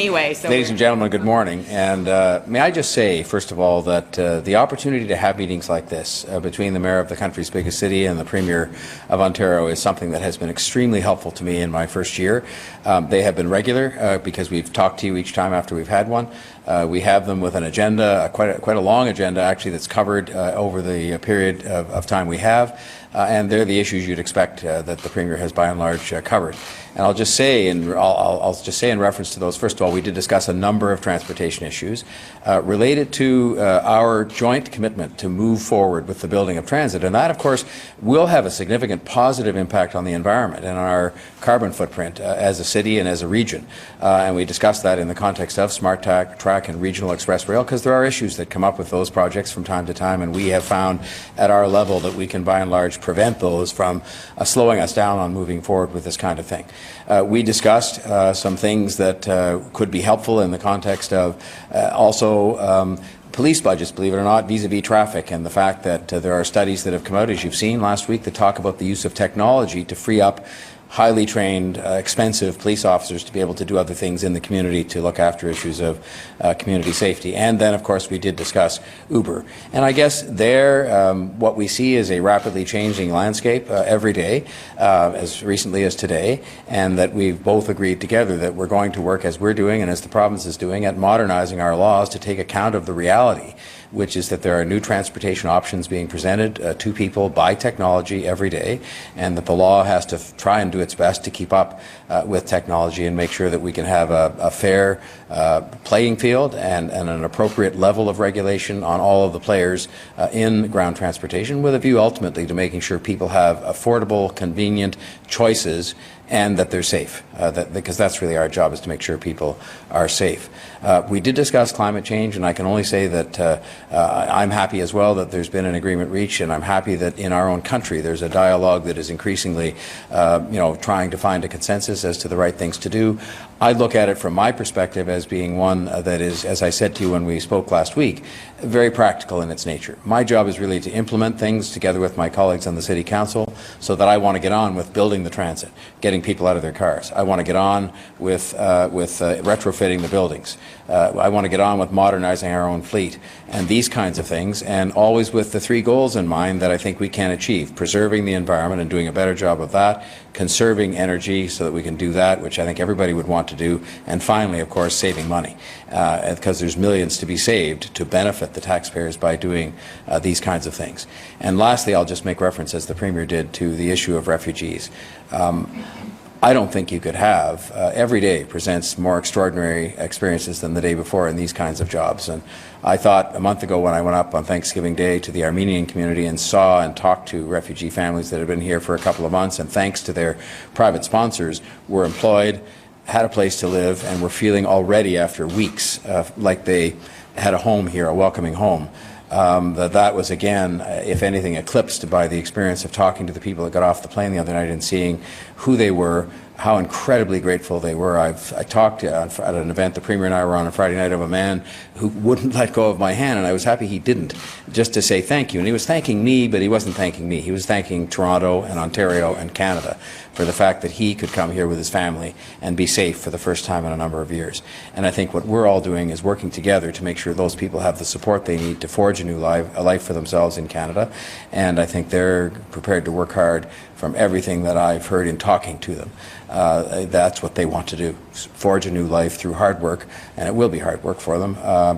Anyway, so ladies and gentlemen, good morning. And may I just say, first of all, that the opportunity to have meetings like this between the mayor of the country's biggest city and the premier of Ontario is something that has been extremely helpful to me in my first year. They have been regular because we've talked to you each time after we've had one. We have them with an agenda, quite a long agenda actually, that's covered over the period of time we have. And they're the issues you'd expect that the Premier has by and large covered. And I'll just say, I'll just say in reference to those, first of all, we did discuss a number of transportation issues related to our joint commitment to move forward with the building of transit. And that, of course, will have a significant positive impact on the environment and on our carbon footprint as a city and as a region. And we discussed that in the context of Smart Track and Regional Express Rail, because there are issues that come up with those projects from time to time, and we have found at our level that we can by and large prevent those from slowing us down on moving forward with this kind of thing. We discussed some things that could be helpful in the context of also police budgets, believe it or not, vis-a-vis traffic, and the fact that there are studies that have come out, as you've seen last week, that talk about the use of technology to free up highly trained, expensive police officers to be able to do other things in the community to look after issues of community safety. And then, of course, we did discuss Uber. And I guess there, what we see is a rapidly changing landscape every day, as recently as today, and that we've both agreed together that we're going to work, as we're doing and as the province is doing, at modernizing our laws to take account of the reality, which is that there are new transportation options being presented to people by technology every day, and that the law has to try and do its best to keep up with technology and make sure that we can have a fair playing field and an appropriate level of regulation on all of the players in ground transportation, with a view ultimately to making sure people have affordable, convenient choices and that they're safe, because that's really our job, is to make sure people are safe. We did discuss climate change, and I can only say that I'm happy as well that there's been an agreement reached, and I'm happy that in our own country there's a dialogue that is increasingly trying to find a consensus as to the right things to do. I look at it from my perspective as being one that is, as I said to you when we spoke last week, very practical in its nature. My job is really to implement things together with my colleagues on the City Council, so that I want to get on with building the transit, getting people out of their cars. I want to get on with retrofitting the buildings. I want to get on with modernizing our own fleet and these kinds of things, and always with the three goals in mind that I think we can achieve: preserving the environment and doing a better job of that, conserving energy so that we can do that, which I think everybody would want to do, and finally, of course, saving money, because there's millions to be saved to benefit the taxpayers by doing these kinds of things. And lastly, I'll just make reference, as the Premier did, to the issue of refugees. I don't think you could have, every day presents more extraordinary experiences than the day before in these kinds of jobs. And I thought a month ago, when I went up on Thanksgiving Day to the Armenian community and saw and talked to refugee families that had been here for a couple of months, and thanks to their private sponsors, were employed, had a place to live, and were feeling already after weeks like they had a home here, a welcoming home. That was, again, if anything, eclipsed by the experience of talking to the people that got off the plane the other night and seeing who they were, how incredibly grateful they were. I talked at an event the Premier and I were on Friday night of a man who wouldn't let go of my hand, and I was happy he didn't, just to say thank you. And he was thanking me, but he wasn't thanking me. He was thanking Toronto and Ontario and Canada for the fact that he could come here with his family and be safe for the first time in a number of years. And I think what we're all doing is working together to make sure those people have the support they need to forge a life for themselves in Canada. And I think they're prepared to work hard from everything that I've heard in talking to them. That's what they want to do, forge a new life through hard work, and it will be hard work for them,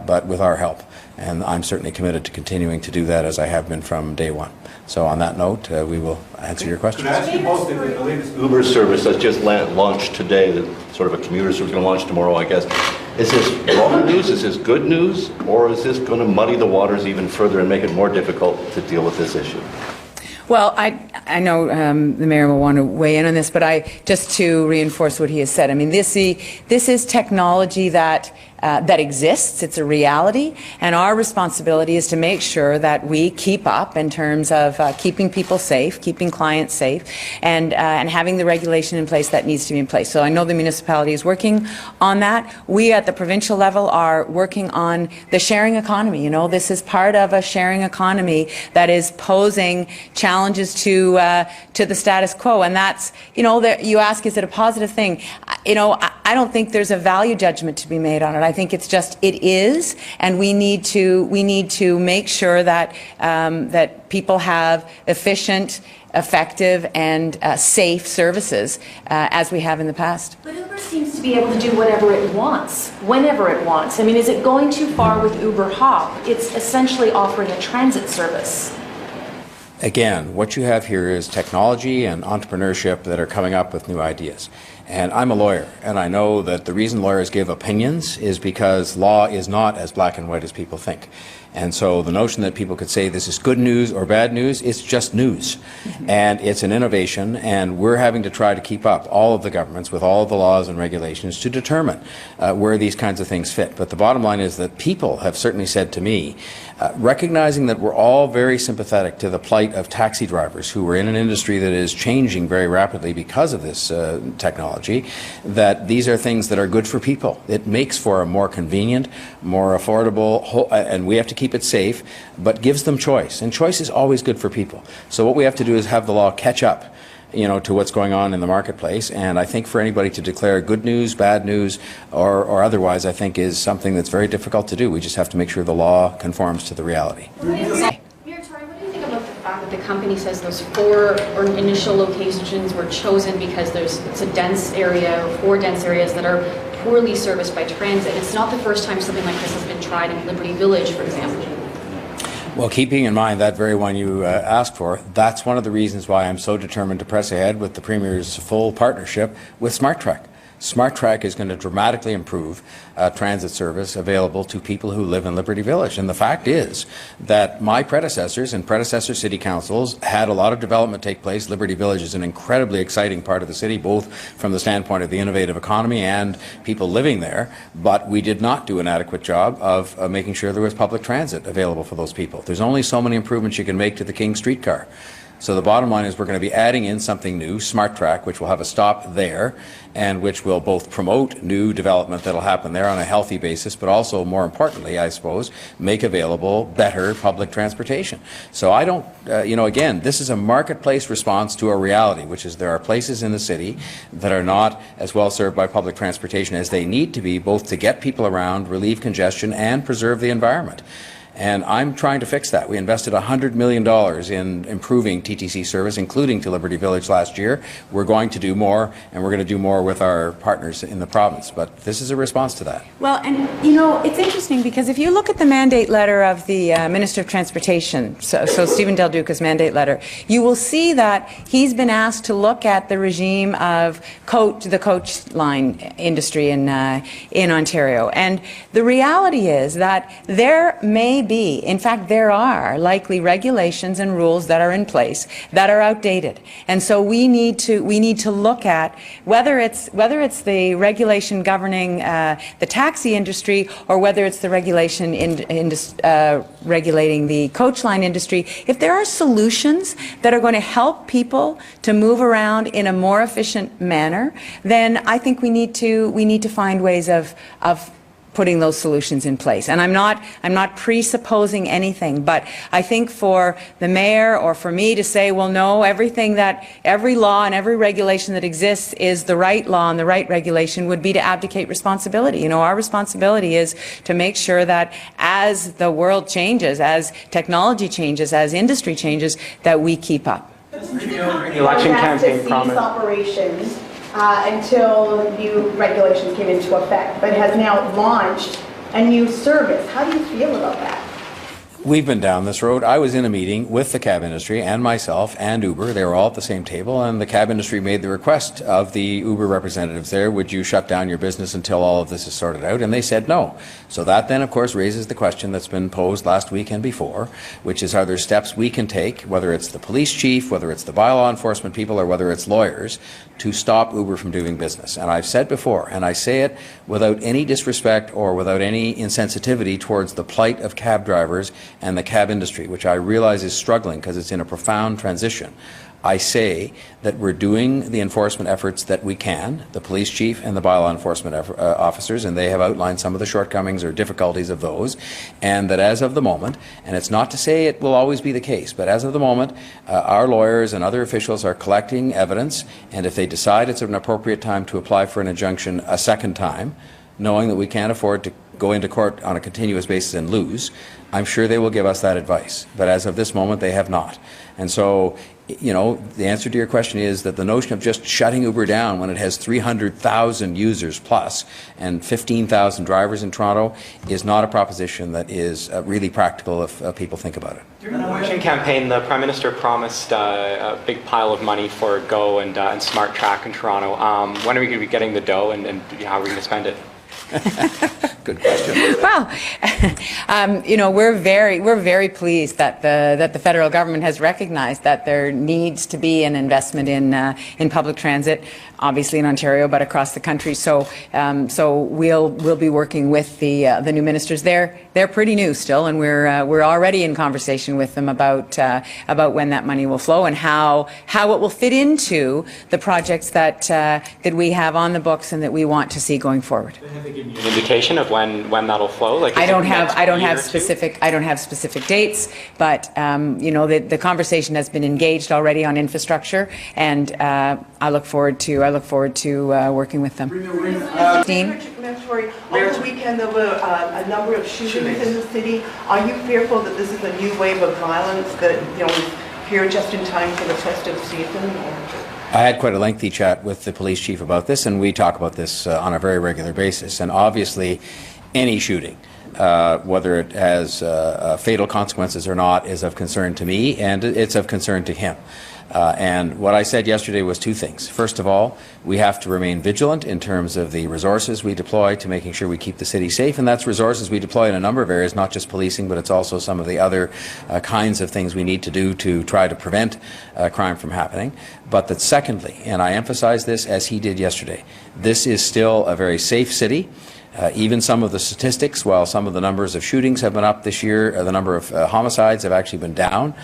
but with our help. And I'm certainly committed to continuing to do that, as I have been from day one. So on that note, we will answer your questions. Could I ask you both, the latest Uber service that's just launched today, that sort of a commuter service going to launch tomorrow, I guess. Is this wrong news? Is this good news? Or is this going to muddy the waters even further and make it more difficult to deal with this issue? Well, I know the Mayor will want to weigh in on this, but just to reinforce what he has said, I mean, this is technology that that exists. It's a reality, and our responsibility is to make sure that we keep up in terms of keeping people safe, keeping clients safe, and having the regulation in place that needs to be in place. So I know the municipality is working on that. We at the provincial level are working on the sharing economy. You know, this is part of a sharing economy that is posing challenges to the status quo, and that's, you know, you ask, is it a positive thing? You know, I don't think there's a value judgment to be made on it. I think it's just, it is, and we need to make sure that that people have efficient, effective, and safe services as we have in the past. But Uber seems to be able to do whatever it wants, whenever it wants. I mean, is it going too far with Uber Hop? It's essentially offering a transit service. Again, what you have here is technology and entrepreneurship that are coming up with new ideas. And I'm a lawyer, and I know that the reason lawyers give opinions is because law is not as black and white as people think. And so the notion that people could say this is good news or bad news, it's just news. And it's an innovation, and we're having to try to keep up, all of the governments, with all of the laws and regulations to determine where these kinds of things fit. But the bottom line is that people have certainly said to me, recognizing that we're all very sympathetic to the plight of taxi drivers who are in an industry that is changing very rapidly because of this technology, that these are things that are good for people. It makes for a more convenient, more affordable, and we have to keep it safe, but gives them choice. And choice is always good for people. So what we have to do is have the law catch up, you know, to what's going on in the marketplace. And I think for anybody to declare good news, bad news, or otherwise, I think is something that's very difficult to do. We just have to make sure the law conforms to the reality. Mayor Tory, what do you think about the fact that the company says those 4 initial locations were chosen because it's a dense area, or 4 dense areas that are poorly serviced by transit? It's not the first time something like this has been tried in Liberty Village, for example. Well, keeping in mind that very one you asked for, that's one of the reasons why I'm so determined to press ahead with the Premier's full partnership with SmartTrack. SmartTrack is going to dramatically improve transit service available to people who live in Liberty Village. And the fact is that my predecessors and predecessor city councils had a lot of development take place. Liberty Village is an incredibly exciting part of the city, both from the standpoint of the innovative economy and people living there. But we did not do an adequate job of making sure there was public transit available for those people. There's only so many improvements you can make to the King streetcar. So the bottom line is we're going to be adding in something new, SmartTrack, which will have a stop there and which will both promote new development that will happen there on a healthy basis, but also, more importantly, I suppose, make available better public transportation. So I don't, you know, again, this is a marketplace response to a reality, which is there are places in the city that are not as well served by public transportation as they need to be, both to get people around, relieve congestion, and preserve the environment. And I'm trying to fix that. We invested $100 million in improving TTC service, including to Liberty Village last year. We're going to do more, and we're going to do more with our partners in the province. But this is a response to that. Well, and you know, it's interesting because if you look at the mandate letter of the Minister of Transportation, so Stephen Del Duca's mandate letter, you will see that he's been asked to look at the regime of the coach line industry in Ontario. And the reality is that there may be, in fact, there are likely regulations and rules that are in place that are outdated, and so we need to look at whether it's the regulation governing the taxi industry or whether it's the regulation regulating the coach line industry. If there are solutions that are going to help people to move around in a more efficient manner, then I think we need to find ways of putting those solutions in place. And I'm not presupposing anything, but I think for the mayor or for me to say, well, no, every law and every regulation that exists is the right law and the right regulation would be to abdicate responsibility. You know, our responsibility is to make sure that as the world changes, as technology changes, as industry changes, that we keep up. Election campaign promise. Operations until new regulations came into effect, but has now launched a new service. How do you feel about that? We've been down this road. I was in a meeting with the cab industry and myself and Uber. They were all at the same table, and the cab industry made the request of the Uber representatives there, would you shut down your business until all of this is sorted out? And they said no. So that then, of course, raises the question that's been posed last week and before, which is, are there steps we can take, whether it's the police chief, whether it's the bylaw enforcement people, or whether it's lawyers, to stop Uber from doing business? And I've said before, and I say it without any disrespect or without any insensitivity towards the plight of cab drivers and the cab industry, which I realize is struggling because it's in a profound transition. I say that we're doing the enforcement efforts that we can, the police chief and the bylaw enforcement officers, and they have outlined some of the shortcomings or difficulties of those, and that as of the moment, and it's not to say it will always be the case, but as of the moment, our lawyers and other officials are collecting evidence, and if they decide it's an appropriate time to apply for an injunction a second time, knowing that we can't afford to go into court on a continuous basis and lose, I'm sure they will give us that advice. But as of this moment, they have not. And so, you know, the answer to your question is that the notion of just shutting Uber down when it has 300,000 users plus and 15,000 drivers in Toronto is not a proposition that is really practical if people think about it. During the election campaign, the Prime Minister promised a big pile of money for Go and Smart Track in Toronto. When are we going to be getting the dough, and how are we going to spend it? Good question. Well, you know, we're very pleased that the federal government has recognized that there needs to be an investment in public transit, obviously in Ontario, but across the country. So we'll be working with the new ministers. They're pretty new still, and we're already in conversation with them about when that money will flow and how it will fit into the projects that we have on the books and that we want to see going forward. Have they given you an indication of when that'll flow? Like, I don't have specific dates, but you know, the conversation has been engaged already on infrastructure, and I look forward to working with them. Dean? Tory, over the weekend there were a number of shootings in the city. Are you fearful that this is a new wave of violence that, you know, here just in time for the festive season? I had quite a lengthy chat with the police chief about this, and we talk about this on a very regular basis. And obviously, any shooting, whether it has fatal consequences or not, is of concern to me, and it's of concern to him. And what I said yesterday was two things. First of all, we have to remain vigilant in terms of the resources we deploy to making sure we keep the city safe, and that's resources we deploy in a number of areas, not just policing, but it's also some of the other kinds of things we need to do to try to prevent crime from happening. But that secondly, and I emphasize this as he did yesterday, this is still a very safe city. Even some of the statistics, while some of the numbers of shootings have been up this year, the number of homicides have actually been down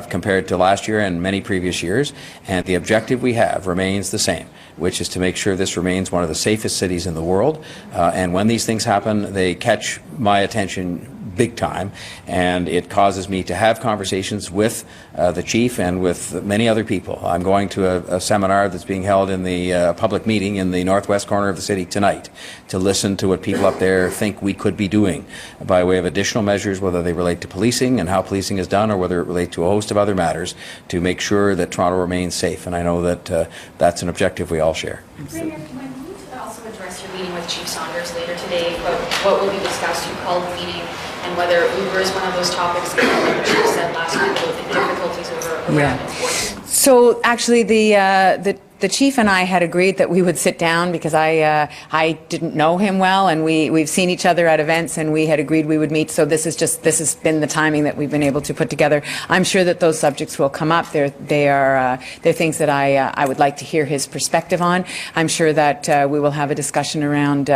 compared to last year and many previous years. And the objective we have remains the same, which is to make sure this remains one of the safest cities in the world. And when these things happen, they catch my attention big time, and it causes me to have conversations with the chief and with many other people. I'm going to a seminar that's being held in the public meeting in the northwest corner of the city tonight to listen to what people up there think we could be doing by way of additional measures, whether they relate to policing and how policing is done, or whether it relates to a host of other matters, to make sure that Toronto remains safe. And I know that that's an objective we all share. Premier, can you also address your meeting with Chief Saunders later today? What will be discussed? You called the meeting, and whether Uber is one of those topics, given what the Chief said last week about the difficulties around enforcement. So actually, the chief and I had agreed that we would sit down because I didn't know him well, and we've seen each other at events, and we had agreed we would meet. So this has been the timing that we've been able to put together. I'm sure that those subjects will come up. They're things that I would like to hear his perspective on. I'm sure that we will have a discussion around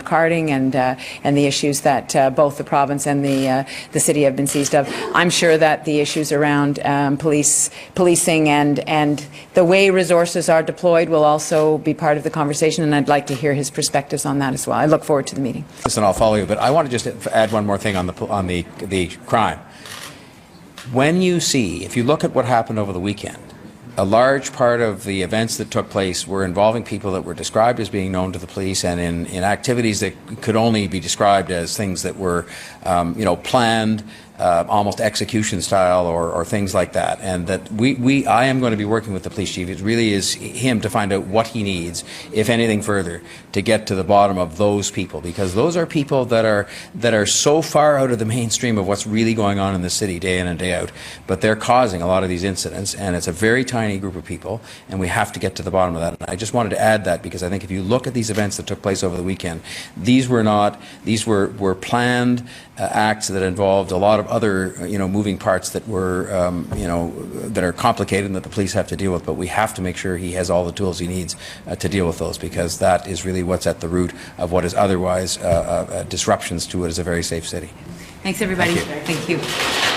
carding and the issues that both the province and the city have been seized of. I'm sure that the issues around policing and the way resources are deployed will also be part of the conversation, and I'd like to hear his perspectives on that as well. I look forward to the meeting. Listen, I'll follow you, but I want to just add one more thing on the crime. When you see, if you look at what happened over the weekend, a large part of the events that took place were involving people that were described as being known to the police, and in activities that could only be described as things that were, planned, almost execution style or things like that. And that I am going to be working with the police chief. It really is him to find out what he needs, if anything further, to get to the bottom of those people, because those are people that are so far out of the mainstream of what's really going on in the city day in and day out, but they're causing a lot of these incidents, and it's a very tiny group of people, and we have to get to the bottom of that. And I just wanted to add that because I think if you look at these events that took place over the weekend, these were planned acts that involved a lot of other moving parts that were that are complicated and that the police have to deal with, but we have to make sure he has all the tools he needs to deal with those, because that is really what's at the root of what is otherwise disruptions to what is a very safe city. Thanks, everybody. Thank you. Thank you.